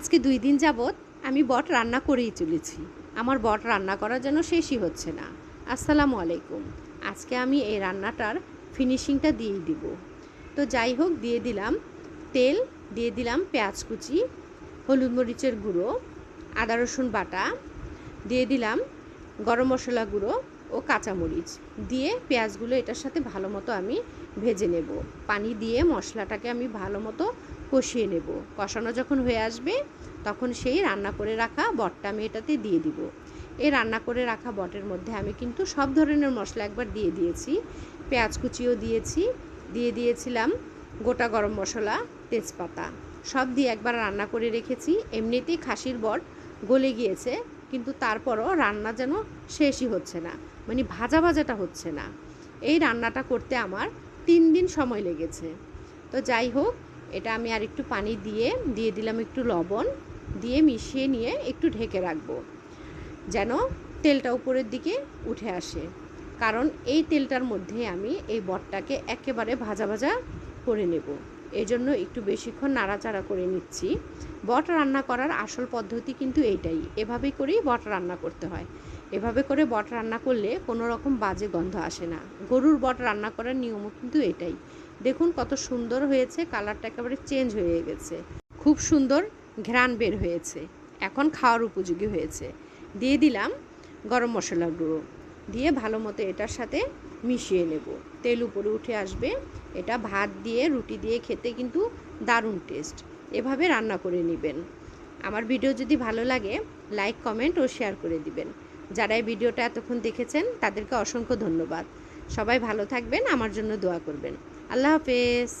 আজকে 2 দিন যাবৎ আমি বট রান্না করেই চলেছি। আমার বট রান্না করার যেন শেষই হচ্ছে না। আসসালামু আলাইকুম। আজকে আমি এই রান্নাটার ফিনিশিংটা দিয়েই দিব। তো যাই হোক, দিয়ে দিলাম তেল, দিয়ে দিলাম পেঁয়াজ কুচি, হলুদ মরিচের গুঁড়ো, আদা রসুন বাটা, দিয়ে দিলাম গরম মশলা গুঁড়ো ও কাঁচামরিচ দিয়ে পেঁয়াজগুলো এটার সাথে ভালো মতো আমি ভেজে নেব। পানি দিয়ে মশলাটাকে আমি ভালো মতো কষিয়ে নেব। কষানো যখন হয়ে আসবে তখন সেই রান্না করে রাখা বটটা আমি এটাতে দিয়ে দিব। এই রান্না করে রাখা বটের মধ্যে আমি কিন্তু সব ধরনের মশলা একবার দিয়ে দিয়েছি। পেঁয়াজ কুচিও দিয়েছি, দিয়ে দিয়েছিলাম গোটা গরম মশলা, তেজপাতা, সব দিয়ে একবার রান্না করে রেখেছি। এমনিতেই খাসির বট গলে গিয়েছে, কিন্তু তারপরও রান্না যেন শেষই হচ্ছে না, মানে ভাজাটা হচ্ছে না। এই রান্নাটা করতে আমার 3 দিন সময় লেগেছে। তো যাই হোক, এটা আমি আর একটু পানি দিয়ে দিলাম একটু লবণ, দিয়ে মিশিয়ে নিয়ে একটু ঢেকে রাখবো যেন তেলটা উপরের দিকে উঠে আসে। কারণ এই তেলটার মধ্যে আমি এই বটটাকে একেবারে ভাজা করে নেব। এই জন্য একটু বেশিক্ষণ নাড়াচাড়া করে নিচ্ছি। বট রান্না করার আসল পদ্ধতি কিন্তু এইটাই। এভাবেই করেই বট রান্না করতে হয়। এভাবে করে বট রান্না করলে কোনো রকম বাজে গন্ধ আসে না। গরুর বট রান্না করার নিয়মও কিন্তু এটাই। দেখুন কত সুন্দর হয়েছে, কালারটা একেবারে চেঞ্জ হয়ে গেছে, খুব সুন্দর ঘ্রাণ বের হয়েছে, এখন খাওয়ার উপযোগী হয়েছে। দিয়ে দিলাম গরম মশলার গুঁড়ো, দিয়ে ভালো মতো এটার সাথে মিশিয়ে নেব। তেল উপরে উঠে আসবে। এটা ভাত দিয়ে রুটি দিয়ে খেতে কিন্তু দারুণ টেস্ট। এভাবে রান্না করে নেবেন। আমার ভিডিও যদি ভালো লাগে লাইক, কমেন্ট ও শেয়ার করে দিবেন। যারা এই ভিডিওটা এতক্ষণ দেখেছেন তাদেরকে অসংখ্য ধন্যবাদ। সবাই ভালো থাকবেন, আমার জন্য দোয়া করবেন। আল্লাহ হাফেজ।